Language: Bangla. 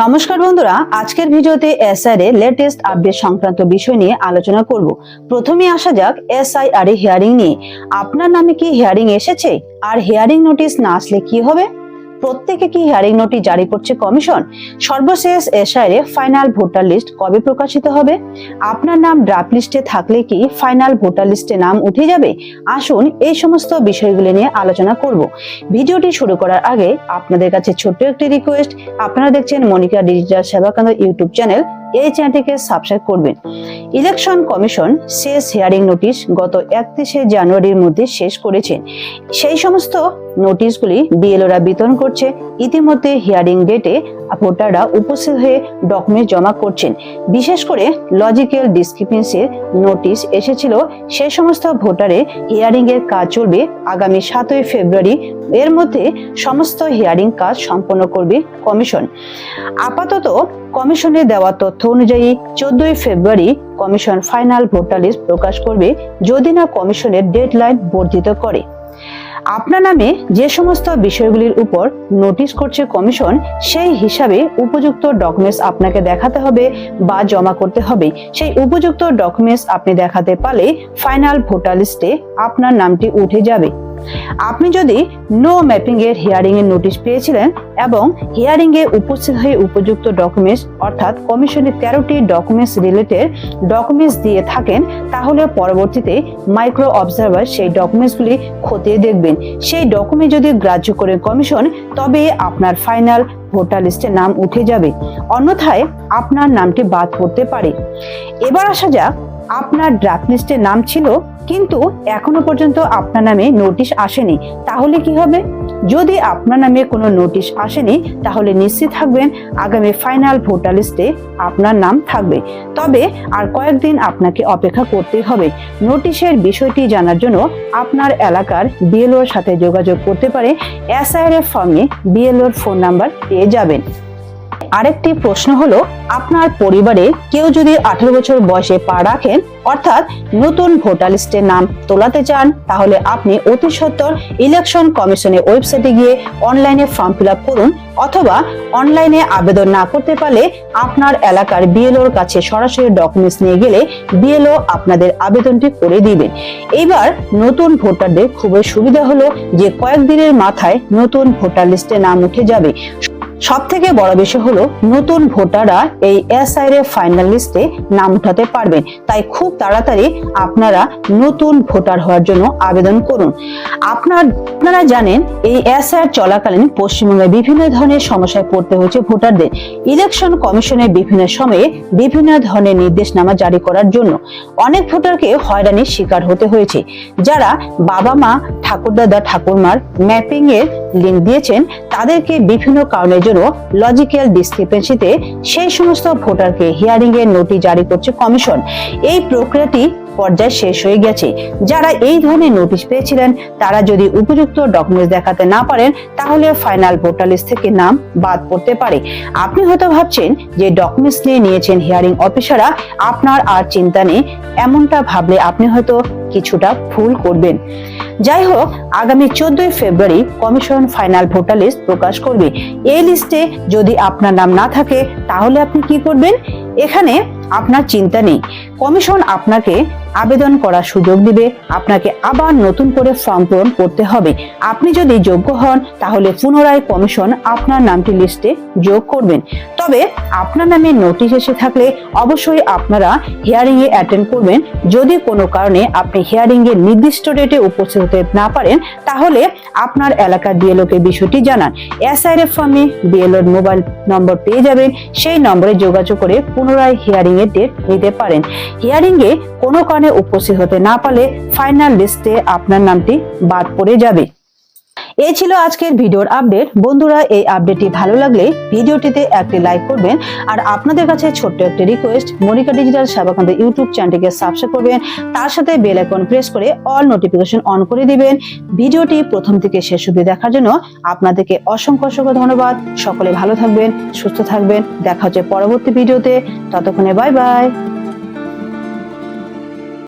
নমস্কার বন্ধুরা, আজকের ভিডিওতে এসআইআর এর লেটেস্ট আপডেট সংক্রান্ত বিষয় নিয়ে আলোচনা করব। প্রথমে আসা যাক এসআইআর এর হিয়ারিং নিয়ে। আপনার নামে কি হিয়ারিং এসেছে? আর হিয়ারিং নোটিশ না আসলে কি হবে? প্রত্যেকে কি হিয়ারিং নোটিশ জারি করছে কমিশন? সর্বশেষ এসআইআর এর ফাইনাল ভোটার লিস্ট কবে প্রকাশিত হবে? আপনার নাম ড্রাফট লিস্টে থাকলে কি ফাইনাল ভোটার লিস্টে নাম উঠে যাবে? আসুন এই সমস্ত বিষয়গুলি নিয়ে আলোচনা করব। ভিডিওটি শুরু করার আগে আপনাদের কাছে ছোট্ট একটি রিকোয়েস্ট, আপনারা দেখছেন মনিকা ডিজিটাল সেবা কেন্দ্র ইউটিউব চ্যানেল, এই চ্যানেলটিকে সাবস্ক্রাইব করবেন। ইলেকশন কমিশন শেষ হিয়ারিং নোটিশ গত 31শে জানুয়ারির মধ্যে শেষ করেছেন। সেই সমস্ত নোটিশগুলি বিএলওরা বিতরণ করছে। ইতিমধ্যে হিয়ারিং ডেটে ভোটাররা উপস্থিত হয়ে ডকুমেন্ট জমা করছেন। বিশেষ করে লজিক্যাল ডিসক্রিপেন্সির নোটিশ এসেছিল, সে সমস্ত ভোটারের হিয়ারিং এর কাজ চলবে আগামী 7ই ফেব্রুয়ারি। এর মধ্যে সমস্ত হিয়ারিং কাজ সম্পন্ন করবে কমিশন। আপাতত কমিশনের দেওয়া তথ্য অনুযায়ী 14ই ফেব্রুয়ারি কমিশন ফাইনাল ভোটার লিস্ট প্রকাশ করবে, যদি না কমিশনের ডেডলাইন বর্ধিত করে। আপনার নামে যে সমস্ত বিষয়গুলির উপর নোটিশ করছে কমিশন, সেই হিসাবে উপযুক্ত ডকুমেন্টস আপনাকে দেখাতে হবে বা জমা করতে হবে। সেই উপযুক্ত ডকুমেন্টস আপনি দেখাতে পারলে ফাইনাল ভোটার লিস্টে আপনার নামটি উঠে যাবে। আপনি যদি নো ম্যাপিং এর হিয়ারিং এর নোটিশ পেয়েছিলেন এবং হিয়ারিং এ উপস্থিত হয়ে উপযুক্ত ডকুমেন্টস অর্থাৎ কমিশনের 13টি ডকুমেন্টস রিলেটেড ডকুমেন্টস দিয়ে থাকেন, তাহলে পরবর্তীতে মাইক্রো অবজারভার সেই ডকুমেন্টসগুলি খতিয়ে দেখবেন। সেই ডকুমেন্ট যদি গ্রাহ্য করে কমিশন, তবে আপনার ফাইনাল ভোটার লিস্টে নাম উঠে যাবে, অন্যথায় আপনার নামটি বাদ পড়তে পারে। এবার আসা যাক, আপনার ড্রাফট লিস্টে নাম ছিল কিন্তু এখনো পর্যন্ত আপনার নামে নোটিশ আসেনি, তাহলে কি হবে? যদি আপনার নামে কোনো নোটিশ আসেনি, তাহলে নিশ্চিত থাকবেন আগামী ফাইনাল ভোটার লিস্টে আপনার নাম থাকবে। তবে আর কয়েকদিন আপনাকে অপেক্ষা করতে হবে। নোটিশের বিষয়টি জানার জন্য আপনার এলাকার বিএলওর সাথে যোগাযোগ করতে পারে। এসআইআর ফর্মে বিএলওর ফোন নাম্বার পেয়ে যাবেন। আরেকটি প্রশ্ন হলো, আপনার পরিবারে কেউ যদি 18 বছর বয়সে পা রাখেন অর্থাৎ নতুন ভোটার লিস্টে নাম তোলাতে চান, তাহলে আপনি অতি সত্বর ইলেকশন কমিশনের ওয়েবসাইটে গিয়ে অনলাইনে ফর্ম ফিল আপ করুন, অথবা অনলাইনে আবেদন না করতে পারলে আপনার এলাকার বিএলওর কাছে সরাসরি ডকুমেন্টস নিয়ে গেলে বিএলও আপনাদের আবেদনটি করে দিবেন। এইবার নতুন ভোটারদের খুবই সুবিধা হলো যে কয়েকদিনের মাথায় নতুন ভোটার লিস্টে নাম উঠে যাবে। সব থেকে বড় বিষয় হলো নতুন ভোটাররা এই এসআইআর এর ফাইনাল লিস্টে নাম উঠাতে পারবেন। তাই খুব তাড়াতাড়ি আপনারা নতুন ভোটার হওয়ার জন্য আবেদন করুন। আপনারা জানেন এই এসআইআর চলাকালীন পশ্চিমবঙ্গে বিভিন্ন ধরনের সমস্যায় পড়তে হয়েছে ভোটারদের। ইলেকশন কমিশনের বিভিন্ন সময়ে বিভিন্ন ধরনের নির্দেশনামা জারি করার জন্য অনেক ভোটারকে হয়রানির শিকার হতে হয়েছে। যারা বাবা মা, ঠাকুরদাদা, ঠাকুরমার ম্যাপিং এর লিঙ্ক দিয়েছেন, তাদেরকে বিভিন্ন কারণের জন্য লজিক্যাল ডিসক্রিপেন্সিতে সেই সমস্ত ভোটারকে হিয়ারিং এর নোটিশ জারি করছে কমিশন। এই প্রক্রিয়াটি পর্যায়ে শেষ হয়ে গেছে। যারা এই ধরনের নোটিশ পেয়েছিলেন, তারা যদি উপযুক্ত ডকুমেন্টস দেখাতে না পারেন, তাহলে ফাইনাল ভোটার লিস্ট থেকে নাম বাদ পড়তে পারে। আপনি হয়তো ভাবছেন যে ডকুমেন্টস নিয়ে নিয়েছেন হিয়ারিং অফিসাররা, আপনার আর চিন্তা নেই। এমনটা ভাবলে আপনি হয়তো কিছুটা ভুল করবেন। যাই হোক, আগামী 14ই ফেব্রুয়ারি কমিশন ফাইনাল ভোটার লিস্ট প্রকাশ করবে। এই লিস্টে যদি আপনার নাম না থাকে, তাহলে আপনি কি করবেন? এখানে আপনার চিন্তা নেই, কমিশন আপনাকে আবেদন করার সুযোগ দিবে। আপনাকে আবার নতুন করে ফর্ম পূরণ করতে হবে। আপনি যদি যোগ্য হন, তাহলে পুনরায় কমিশন আপনার নামটি লিস্টে যোগ করবেন। তবে আপনার নামে নোটিশ এসে থাকলে অবশ্যই আপনারা হিয়ারিং এ অ্যাটেন্ড করবেন। যদি কোনো কারণে আপনি হিয়ারিং এর নির্দিষ্ট ডেটে উপস্থিত হতে না পারেন, তাহলে আপনার এলাকার বিএলও কে বিষয়টি জানান। এসআইআর ফর্মে বিএলওর মোবাইল নম্বর পেয়ে যাবেন, সেই নম্বরে যোগাযোগ করে পুনরায় হিয়ারিং এর ডেট নিতে পারেন। হিয়ারিং এ কোনো কারণে উপস্থিত হতে না পারলে ফাইনাল লিস্টে আপনার নামটি বাদ পড়ে যাবে। এই ছিল আজকের ভিডিওর আপডেট। বন্ধুরা, এই আপডেটটি ভালো লাগলে ভিডিওটিতে একটি লাইক করবেন। আর আপনাদের কাছে ছোট্ট একটি রিকোয়েস্ট, মনিকা ডিজিটাল সেবা কেন্দ্র ইউটিউব চ্যানেলটিকে সাবস্ক্রাইব করবেন, তার সাথে বেল আইকন প্রেস করে অল নোটিফিকেশন অন করে দিবেন। ভিডিওটি প্রথম থেকে শেষ অবধি দেখার জন্য আপনাদেরকে অসংখ্য ধন্যবাদ। সকলে ভালো থাকবেন, সুস্থ থাকবেন। দেখা হচ্ছে পরবর্তী ভিডিওতে। ততক্ষণে বাই বাই।